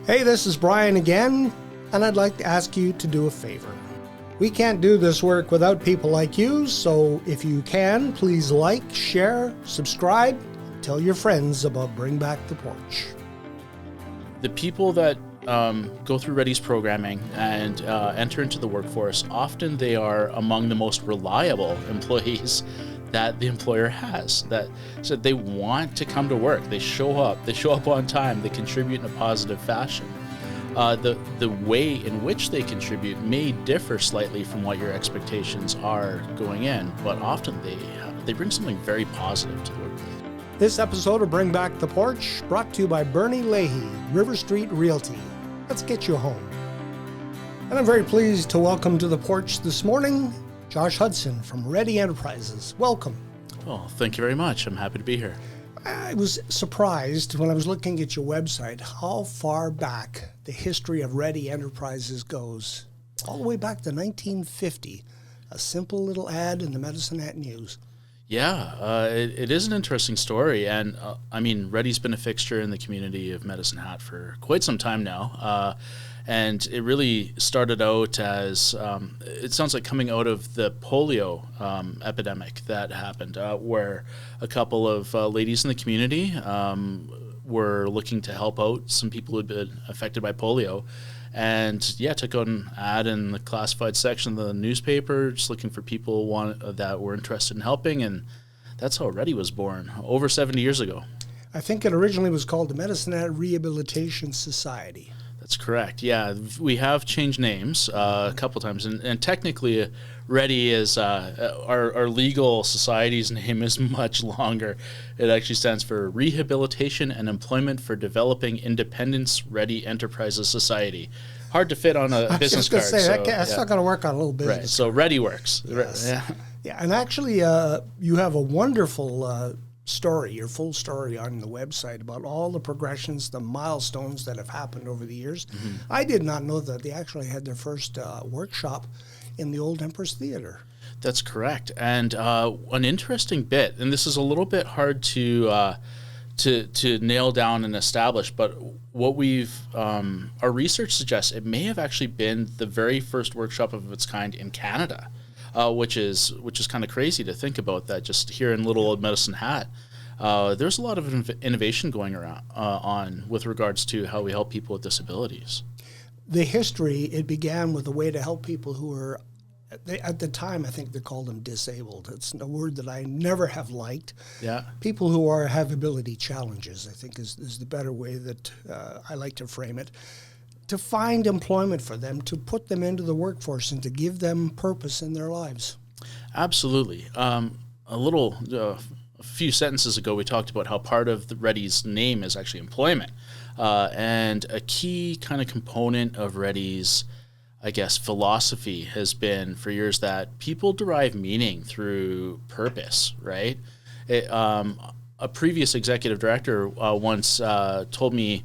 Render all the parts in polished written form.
Hey, this is Brian again, and I'd like to ask you to do a favor. We can't do this work without people like you, so if you can, please like, share, subscribe, and tell your friends about Bring Back the Porch. The people that go through Redi's programming and enter into the workforce, often they are among the most reliable employees that the employer has. So they want to come to work. They show up on time, they contribute in a positive fashion. The way in which they contribute may differ slightly from what your expectations are going in, but often they bring something very positive to the work. This episode of Bring Back the Porch brought to you by Bernie Leahy, River Street Realty. Let's get you home. And I'm very pleased to welcome to the porch this morning Josh Hudson from Redi Enterprises. Welcome. Well, thank you very much. I'm happy to be here. I was surprised when I was looking at your website how far back the history of Redi Enterprises goes. All the way back to 1950. A simple little ad in the Medicine Hat News. Yeah, it is an interesting story. And Redi's been a fixture in the community of Medicine Hat for quite some time now. And it really started out as, it sounds like coming out of the polio epidemic that happened, where a couple of ladies in the community were looking to help out some people who had been affected by polio. And took out an ad in the classified section of the newspaper, just looking for people that were interested in helping. And that's how Redi was born, over 70 years ago. I think it originally was called the Medicine Hat Rehabilitation Society. That's correct. Yeah, we have changed names a couple times, and technically, Redi is our legal society's name is much longer. It actually stands for Rehabilitation and Employment for Developing Independence Redi Enterprises Society. Hard to fit on a business card. That's not going to work on a little business. Right. So Redi works. Yes. Yeah, and actually, you have a wonderful story, your full story on the website about all the progressions, the milestones that have happened over the years. Mm-hmm. I did not know that they actually had their first workshop in the old Empress Theater. That's correct. And an interesting bit, and this is a little bit hard to nail down and establish, but what our research suggests it may have actually been the very first workshop of its kind in Canada. Which is kind of crazy to think about that just here in little old Medicine Hat. There's a lot of innovation going around on with regards to how we help people with disabilities. The history, it began with a way to help people who were, at the time, I think they called them disabled. It's a word that I never have liked. Yeah. People who have ability challenges, I think is the better way that I like to frame it. To find employment for them, to put them into the workforce and to give them purpose in their lives. Absolutely. A few sentences ago, we talked about how part of the Redi's name is actually employment. And a key kind of component of Redi's, philosophy has been for years that people derive meaning through purpose, right? A previous executive director once told me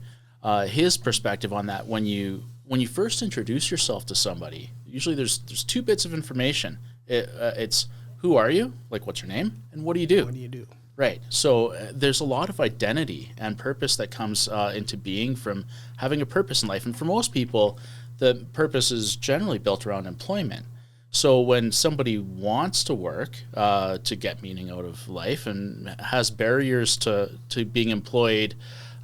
his perspective on that. When you first introduce yourself to somebody, usually there's two bits of information. It's who are you, like what's your name, and what do you do? What do you do? Right. So there's a lot of identity and purpose that comes into being from having a purpose in life. And for most people, the purpose is generally built around employment. So when somebody wants to work to get meaning out of life and has barriers to being employed,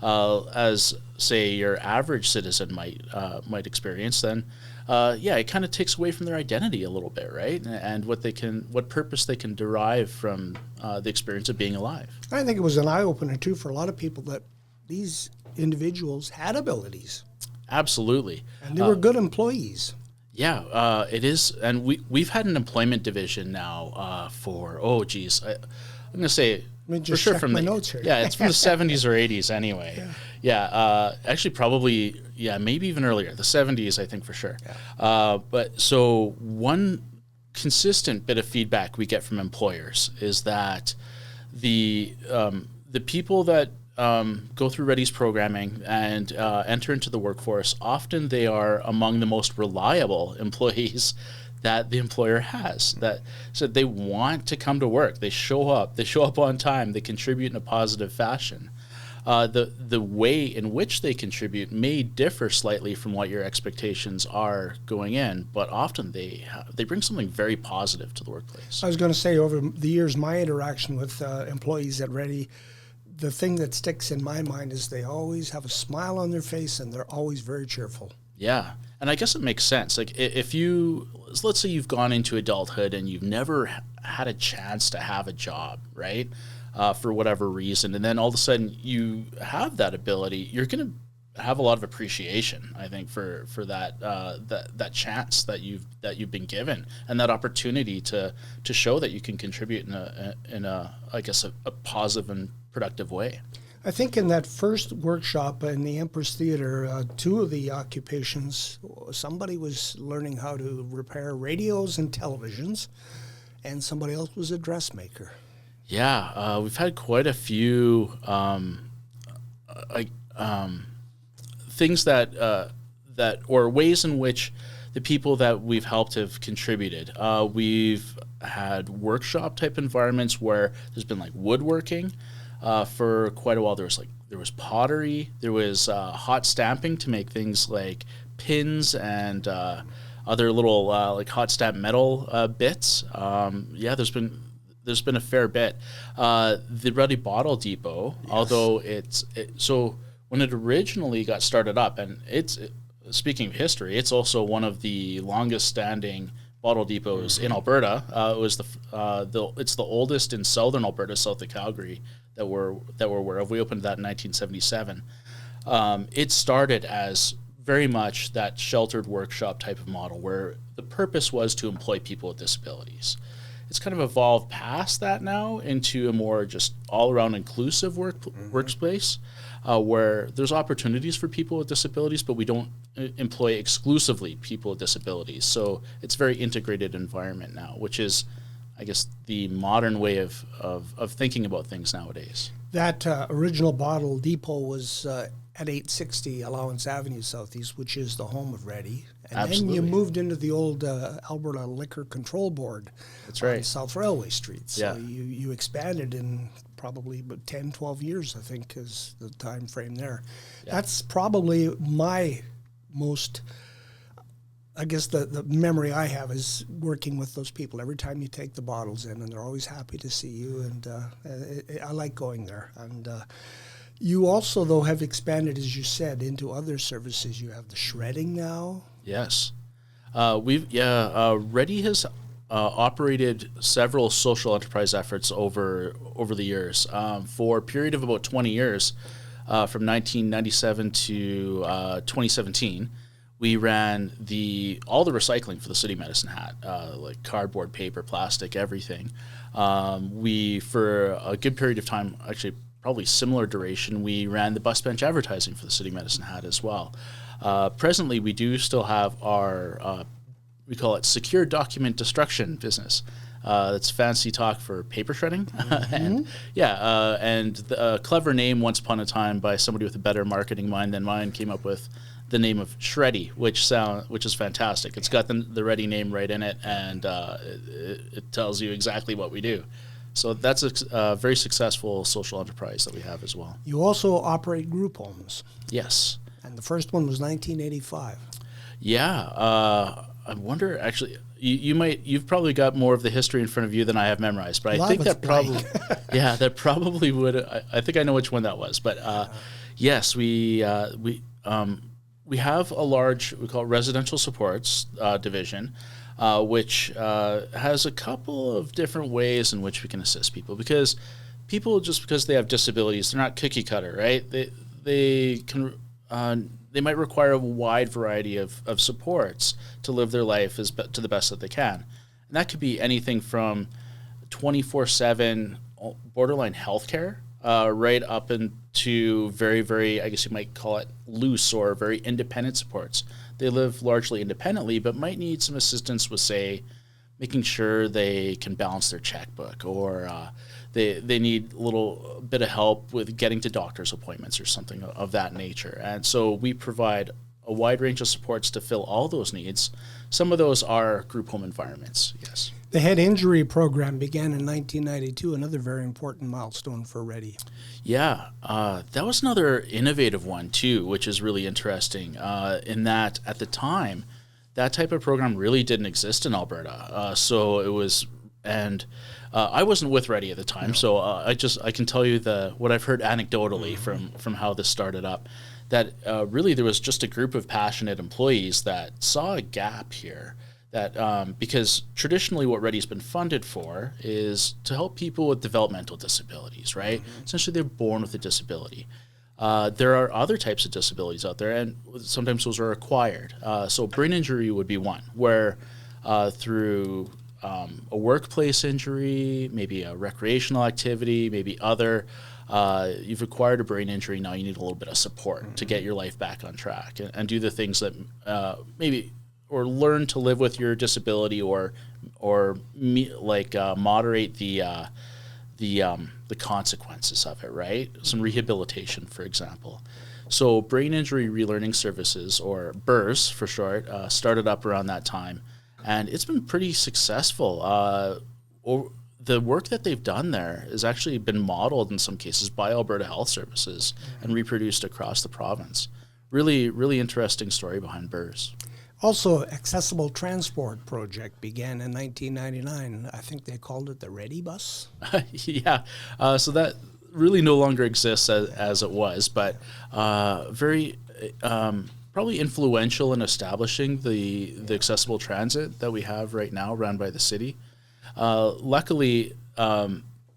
as say your average citizen might experience, then it kind of takes away from their identity a little bit, right? And what purpose they can derive from the experience of being alive. I think it was an eye-opener too for a lot of people that these individuals had abilities. Absolutely. And they were good employees. Yeah, it is. And we've had an employment division now for, I'm going to say, for sure from the notes here. Yeah, it's from the 70s or 80s anyway. Yeah, actually probably, maybe even earlier, the 70s, I think for sure. Yeah. But so one consistent bit of feedback we get from employers is that the people that go through Redi's programming and enter into the workforce, often they are among the most reliable employees that the employer has. So they want to come to work. They show up on time. They contribute in a positive fashion. the way in which they contribute may differ slightly from what your expectations are going in, but often they bring something very positive to the workplace. I was going to say, over the years, my interaction with employees at Redi, the thing that sticks in my mind is they always have a smile on their face and they're always very cheerful. Yeah, and I guess it makes sense. Like if let's say you've gone into adulthood and you've never had a chance to have a job, right? For whatever reason, and then all of a sudden you have that ability, you're going to have a lot of appreciation, I think, for that chance that you've been given, and that opportunity to show that you can contribute in a I guess a positive and productive way. I think in that first workshop in the Empress Theater, two of the occupations, somebody was learning how to repair radios and televisions, and somebody else was a dressmaker. Yeah, we've had quite a few things that or ways in which the people that we've helped have contributed. We've had workshop type environments where there's been like woodworking for quite a while. There was pottery, there was hot stamping to make things like pins and other little like hot stamp metal bits. There's been a fair bit. The Redi Bottle Depot, yes. Although so when it originally got started up, and speaking of history, it's also one of the longest standing bottle depots in Alberta. It's the oldest in southern Alberta, south of Calgary, that we're aware of. We opened that in 1977. It started as very much that sheltered workshop type of model where the purpose was to employ people with disabilities. It's kind of evolved past that now into a more just all-around inclusive workspace where there's opportunities for people with disabilities, but we don't employ exclusively people with disabilities. So it's a very integrated environment now, which is, I guess, the modern way of thinking about things nowadays. That original bottle depot was at 860 Allowance Avenue Southeast, which is the home of Redi. And Absolutely. then you moved into the old Alberta Liquor Control Board. That's right. On South Railway Street. So yeah. you expanded in probably about 10, 12 years, I think, is the time frame there. Yeah. That's probably my most, I guess the memory I have is working with those people. Every time you take the bottles in, and they're always happy to see you, and I like going there. And you also, though, have expanded, as you said, into other services. You have the shredding now. Yes. Redi has operated several social enterprise efforts over the years. For a period of about 20 years, from 1997 to 2017, we ran all the recycling for the City of Medicine Hat, like cardboard, paper, plastic, everything. We, for a good period of time, actually probably similar duration, we ran the bus bench advertising for the City of Medicine Hat as well. Presently, we do still have our, we call it secure document destruction business. It's fancy talk for paper shredding. And a clever name once upon a time by somebody with a better marketing mind than mine came up with the name of Shreddy, which is fantastic. It's got the Redi name right in it, and it tells you exactly what we do. So that's a very successful social enterprise that we have as well. You also operate group homes. Yes. And the first one was 1985. Yeah. I wonder, actually, you've probably got more of the history in front of you than I have memorized, but I think that probably, that probably would. I think I know which one that was, but yes, we have a large, we call it residential supports division, which has a couple of different ways in which we can assist people, because people, just because they have disabilities, they're not cookie cutter, right? They might require a wide variety of supports to live their life to the best that they can. And that could be anything from 24/7 borderline healthcare, right up into very, very, I guess you might call it loose or very independent supports. They live largely independently, but might need some assistance with, say, making sure they can balance their checkbook, or they need a little bit of help with getting to doctor's appointments or something of that nature. And so we provide a wide range of supports to fill all those needs. Some of those are group home environments, yes. The head injury program began in 1992, another very important milestone for Redi. Yeah, that was another innovative one too, which is really interesting in that at the time, that type of program really didn't exist in Alberta. So it was, and I wasn't with Redi at the time, so I can tell you what I've heard anecdotally from how this started up, that really there was just a group of passionate employees that saw a gap here. That because traditionally what Redi's been funded for is to help people with developmental disabilities, right? Essentially, they're born with a disability. There are other types of disabilities out there, and sometimes those are acquired. So brain injury would be one, where through a workplace injury, maybe a recreational activity, maybe other, you've acquired a brain injury, now you need a little bit of support to get your life back on track and do the things that maybe or learn to live with your disability, or moderate the consequences of it, right? Some rehabilitation, for example. So Brain Injury Relearning Services, or BIRS for short, started up around that time, and it's been pretty successful. The work that they've done there has actually been modeled in some cases by Alberta Health Services and reproduced across the province. Really, really interesting story behind BIRS. Also, Accessible Transport Project began in 1999. I think they called it the Redi Bus. Yeah, so that really no longer exists as it was, but very probably influential in establishing the accessible transit that we have right now run by the city. Luckily,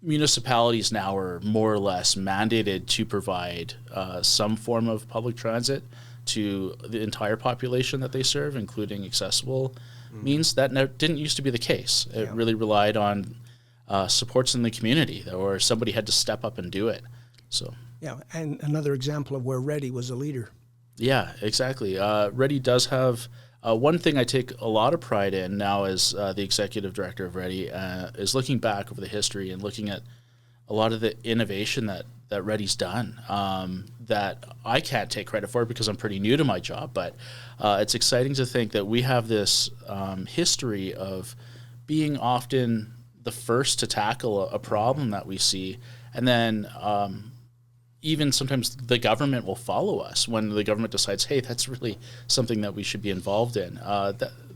municipalities now are more or less mandated to provide some form of public transit to the entire population that they serve, including accessible means. That didn't used to be the case. It really relied on supports in the community, or somebody had to step up and do it. So yeah, and another example of where Redi was a leader. Yeah, exactly. Redi does have one thing I take a lot of pride in now as the executive director of Redi is looking back over the history and looking at a lot of the innovation that Redi's done that I can't take credit for because I'm pretty new to my job, but it's exciting to think that we have this history of being often the first to tackle a problem that we see, and then even sometimes the government will follow us when the government decides, hey, that's really something that we should be involved in.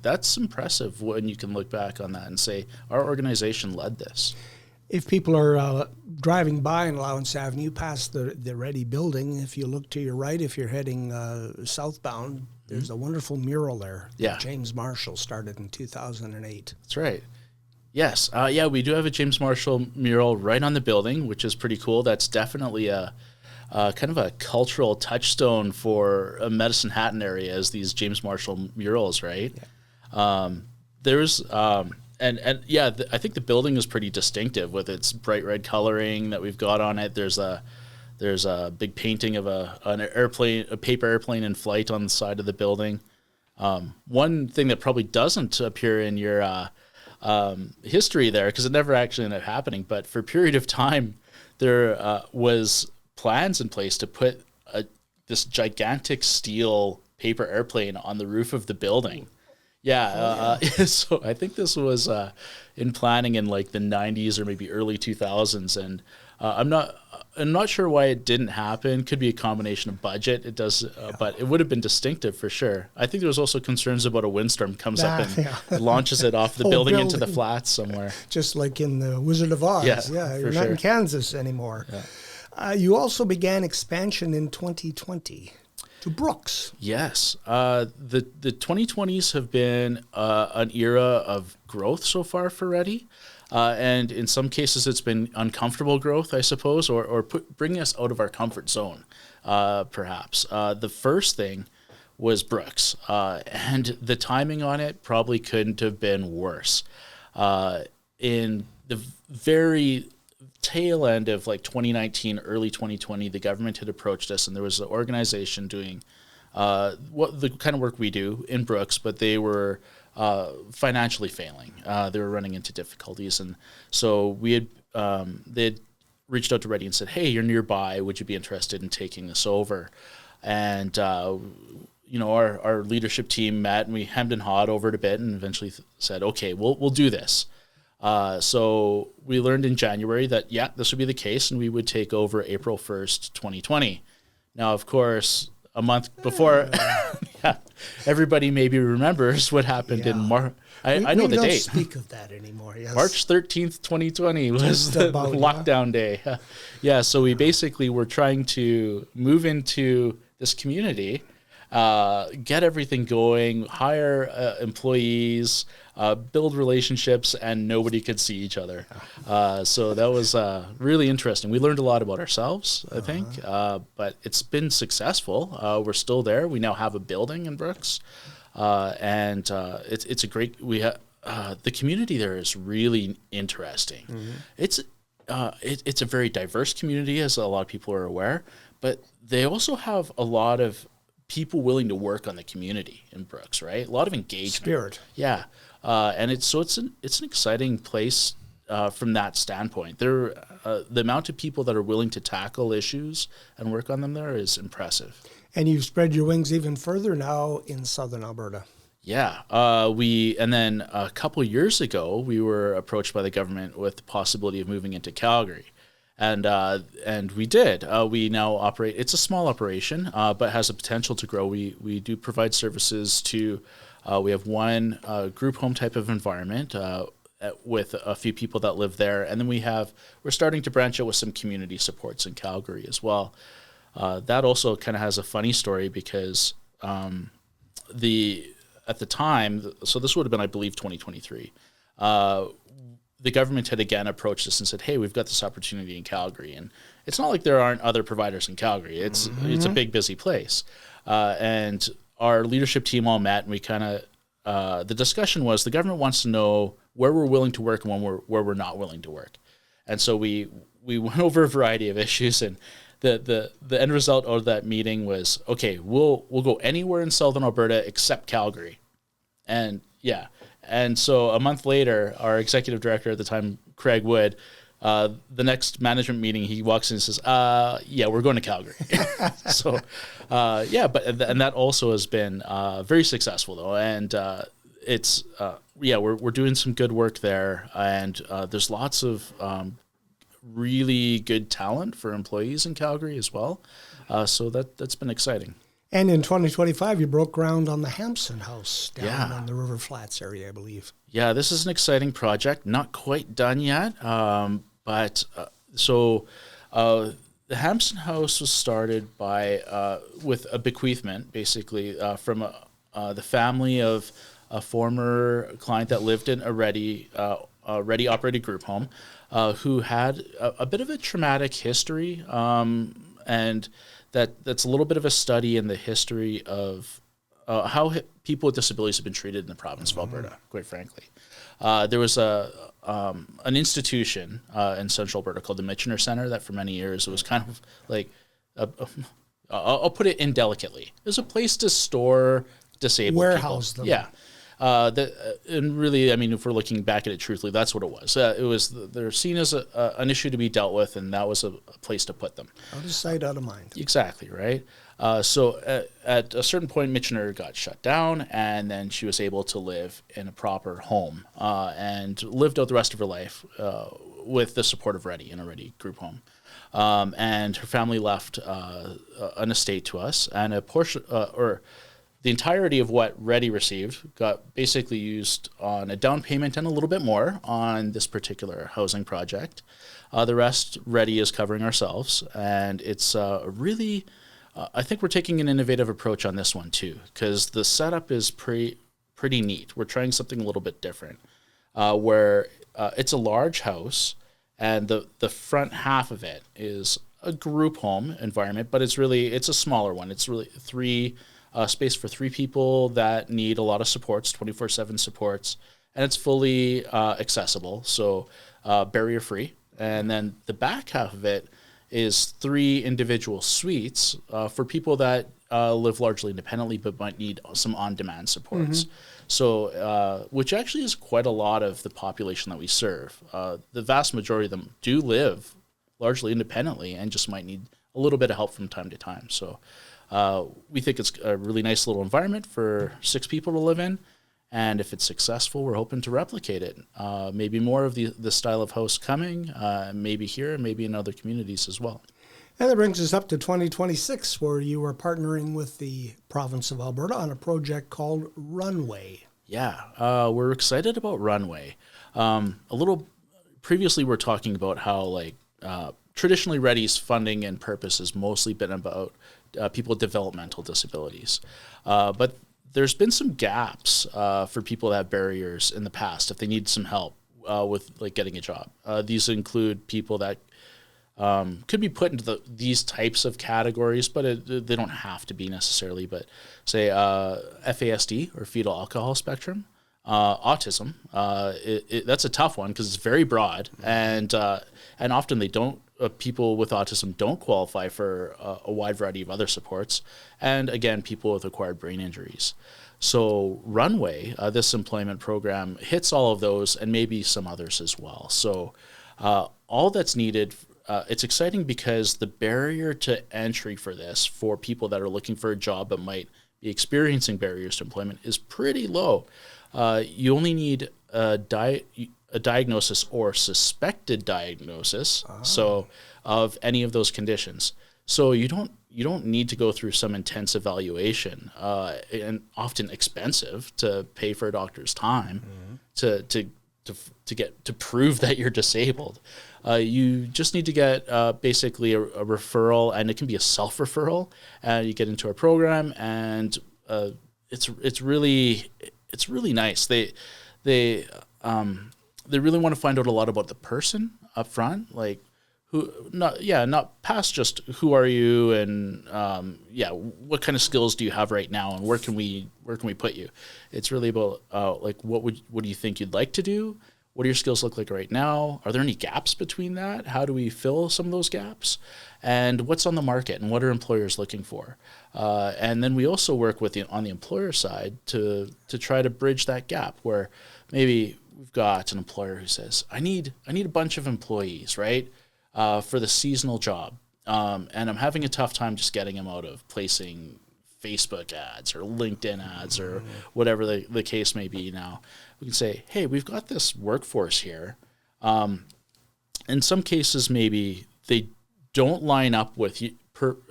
That's impressive when you can look back on that and say, our organization led this. If people are driving by in Allowance Avenue past the Redi building, if you look to your right, if you're heading southbound, there's a wonderful mural there. Yeah. That James Marshall started in 2008. That's right. Yes. We do have a James Marshall mural right on the building, which is pretty cool. That's definitely a kind of a cultural touchstone for a Medicine Hatton area, as these James Marshall murals, right? Yeah. I think the building is pretty distinctive with its bright red coloring that we've got on it. There's a big painting of a paper airplane in flight on the side of the building. One thing that probably doesn't appear in your history there, because it never actually ended up happening, but for a period of time, there was plans in place to put this gigantic steel paper airplane on the roof of the building. Yeah, so I think this was in planning in like the 90s or maybe early 2000s, and I'm not sure why it didn't happen. Could be a combination of budget. It does, but it would have been distinctive for sure. I think there was also concerns about a windstorm comes up and launches it off the building into the flats somewhere. Just like in the Wizard of Oz. Yeah, you're not in Kansas anymore. Yeah. You also began expansion in 2020. To Brooks. Yes. The 2020s have been an era of growth so far for Redi. And in some cases, it's been uncomfortable growth, I suppose, or bringing us out of our comfort zone, perhaps. The first thing was Brooks. And the timing on it probably couldn't have been worse. In the very tail end of like 2019, early 2020, the government had approached us, and there was an organization doing what the kind of work we do in Brooks, but they were financially failing. They were running into difficulties, and so they had reached out to Redi and said, "Hey, you're nearby. Would you be interested in taking this over?" And our leadership team met, and we hemmed and hawed over it a bit, and eventually said, "Okay, we'll do this." So we learned in January that, this would be the case, and we would take over April 1st, 2020. Now, of course, a month before, everybody maybe remembers what happened in March. I know the date. We don't speak of that anymore. Yes. March 13th, 2020 was the lockdown day. So we basically were trying to move into this community, get everything going, hire employees, build relationships, and nobody could see each other. So that was really interesting. We learned a lot about ourselves, I think, but it's been successful. We're still there. We now have a building in Brooks, and it's a great. The community there is really interesting. It's a very diverse community, as a lot of people are aware, but they also have a lot of people willing to work on the community in Brooks, right? A lot of engagement. Spirit. Yeah. And it's an exciting place from that standpoint. The amount of people that are willing to tackle issues and work on them there is impressive. And you've spread your wings even further now in southern Alberta. Yeah. And then a couple of years ago, we were approached by the government with the possibility of moving into Calgary. And we did. We now operate. It's a small operation, but has the potential to grow. We do provide services to. We have one group home type of environment with a few people that live there, and then we're starting to branch out with some community supports in Calgary as well. That also kind of has a funny story because at the time, so this would have been, I believe, 2023. The government had again approached us and said, "Hey, we've got this opportunity in Calgary," and it's not like there aren't other providers in Calgary. It's a big, busy place, and our leadership team all met, and we kind of the discussion was the government wants to know where we're willing to work and where we're not willing to work, and so we went over a variety of issues, and the end result of that meeting was, okay, we'll go anywhere in southern Alberta except Calgary, and And so a month later, our executive director at the time, Craig Wood, the next management meeting, he walks in and says, we're going to Calgary. So, and that also has been very successful, though. And we're doing some good work there. And there's lots of really good talent for employees in Calgary as well. So that's been exciting. And in 2025, you broke ground on the Hampson House down on the River Flats area, I believe. Yeah, this is an exciting project. Not quite done yet, but the Hampson House was started by with a bequeathment, basically, from the family of a former client that lived in a Redi operated group home, who had a bit of a traumatic history, and that's a little bit of a study in the history of how people with disabilities have been treated in the province of Alberta, quite frankly. There was an institution in Central Alberta called the Michener Centre that for many years it was kind of like, I'll put it indelicately, it was a place to store disabled warehouse people. Them. Yeah. And really, I mean, if we're looking back at it truthfully, that's what it was. They're seen as an issue to be dealt with, and that was a place to put them. Out of sight, out of mind. Exactly, right? So at a certain point, Michener got shut down, and then she was able to live in a proper home and lived out the rest of her life with the support of Redi in a Redi group home. And her family left an estate to us, and a portion, the entirety of what Redi received got basically used on a down payment and a little bit more on this particular housing project. The rest, Redi is covering ourselves, and it's really, I think we're taking an innovative approach on this one too, because the setup is pretty neat. We're trying something a little bit different, where it's a large house, and the front half of it is a group home environment, but it's a smaller one. It's really space for 3 people that need a lot of supports, 24/7 supports, and it's fully accessible, so barrier-free. And then the back half of it is 3 individual suites for people that live largely independently but might need some on-demand supports. Mm-hmm. So, which actually is quite a lot of the population that we serve. The vast majority of them do live largely independently and just might need a little bit of help from time to time. So we think it's a really nice little environment for 6 people to live in, And if it's successful, we're hoping to replicate it. Maybe more of the style of house coming, maybe here, maybe in other communities as well. And that brings us up to 2026, where you are partnering with the province of Alberta on a project called Runway. Yeah, we're excited about Runway. Previously, we're talking about how traditionally Redi's funding and purpose has mostly been about people with developmental disabilities. But there's been some gaps for people that have barriers in the past if they need some help with getting a job. These include people that could be put into these types of categories, but they don't have to be necessarily. But say FASD or fetal alcohol spectrum, autism. That's a tough one because it's very broad, and often they don't. People with autism don't qualify for a wide variety of other supports, and again, people with acquired brain injuries. So Runway, this employment program, hits all of those and maybe some others as well. So all that's needed. It's exciting because the barrier to entry for this, for people that are looking for a job but might be experiencing barriers to employment, is pretty low. You only need a diagnosis or suspected diagnosis, so of any of those conditions. So you don't need to go through some intense evaluation and often expensive to pay for a doctor's time to prove that you're disabled. You just need to get basically a referral, and it can be a self-referral. You get into our program, and it's really nice. They really want to find out a lot about the person up front, not past just who are you and what kind of skills do you have right now and where can we put you. It's really about what do you think you'd like to do? What do your skills look like right now? Are there any gaps between that? How do we fill some of those gaps? And what's on the market and what are employers looking for? And then we also work on the employer side to try to bridge that gap where maybe we've got an employer who says, I need a bunch of employees, right, for the seasonal job. And I'm having a tough time just getting them out of placing Facebook ads or LinkedIn ads or whatever the case may be now. We can say, hey, we've got this workforce here. In some cases, maybe they don't line up with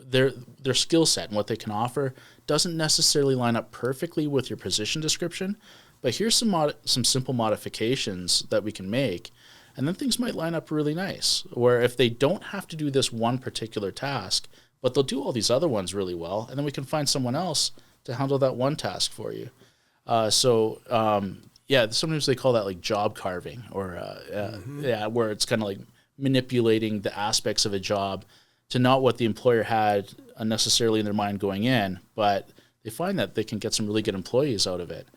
their skill set and what they can offer doesn't necessarily line up perfectly with your position description, but here's some simple modifications that we can make, and then things might line up really nice. Where if they don't have to do this one particular task, but they'll do all these other ones really well, and then we can find someone else to handle that one task for you. Sometimes they call that job carving, or where it's kind of manipulating the aspects of a job to not what the employer had necessarily in their mind going in, but they find that they can get some really good employees out of it.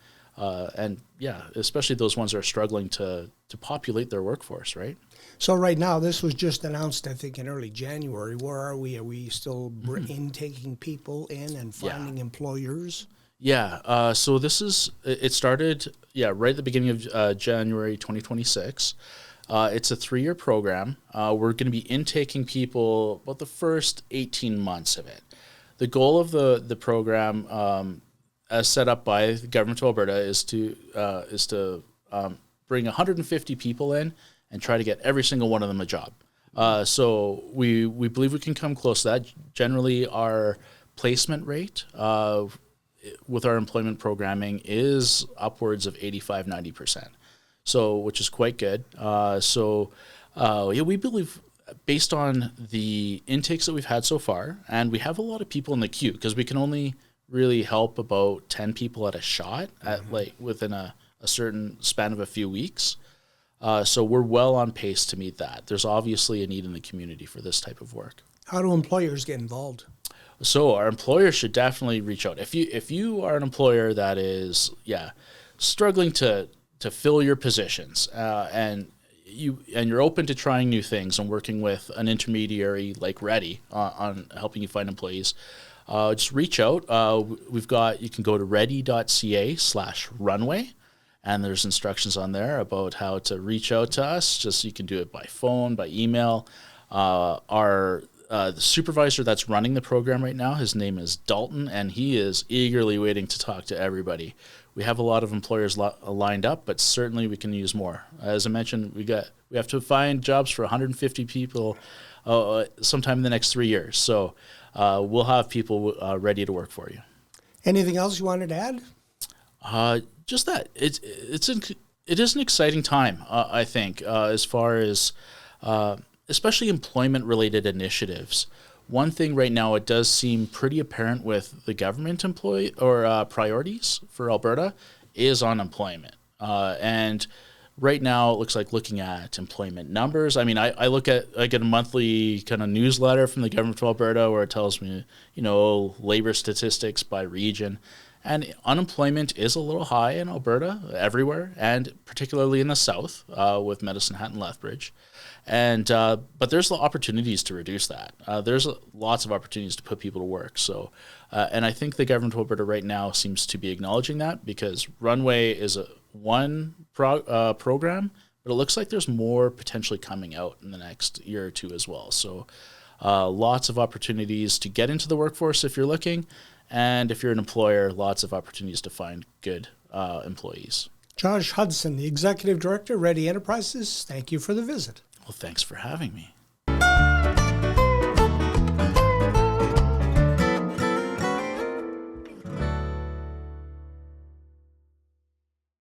Especially those ones that are struggling to populate their workforce, right? So right now, this was just announced, I think, in early January. Where are we? Are we still taking people in and finding employers? Yeah. So it started, right at the beginning of January 2026. It's a 3-year program. We're going to be intaking people about the first 18 months of it. The goal of the program, as set up by the government of Alberta, is to bring 150 people in and try to get every single one of them a job. So we believe we can come close to that. Generally, our placement rate with our employment programming is upwards of 85-90%. So, which is quite good. We believe, based on the intakes that we've had so far, and we have a lot of people in the queue because we can only really help about 10 people at a shot within a certain span of a few weeks. So we're well on pace to meet that. There's obviously a need in the community for this type of work. How do employers get involved? So our employers should definitely reach out. If you are an employer that is struggling to fill your positions and you're open to trying new things and working with an intermediary like Redi on helping you find employees, just reach out. You can go to redi.ca/runway, and there's instructions on there about how to reach out to us. Just you can do it by phone, by email. Our the supervisor that's running the program right now, his name is Dalton, and he is eagerly waiting to talk to everybody. We have a lot of employers lined up, but certainly we can use more. As I mentioned, we have to find jobs for 150 people sometime in the next 3 years. So we'll have people ready to work for you. Anything else you wanted to add? Just that it is an exciting time, I think, as far as especially employment-related initiatives. One thing right now, it does seem pretty apparent with the government priorities for Alberta is on employment. And right now, it looks like looking at employment numbers. I mean, I get a monthly kind of newsletter from the government of Alberta where it tells me, labor statistics by region. And unemployment is a little high in Alberta, everywhere, and particularly in the south with Medicine Hat and Lethbridge. And but there's opportunities to reduce that. There's lots of opportunities to put people to work. So, and I think the government of Alberta right now seems to be acknowledging that, because Runway is one program, but it looks like there's more potentially coming out in the next year or two as well. So lots of opportunities to get into the workforce if you're looking, and if you're an employer, lots of opportunities to find good employees. Josh Hudson, the Executive Director, Redi Enterprises, thank you for the visit. Well, thanks for having me.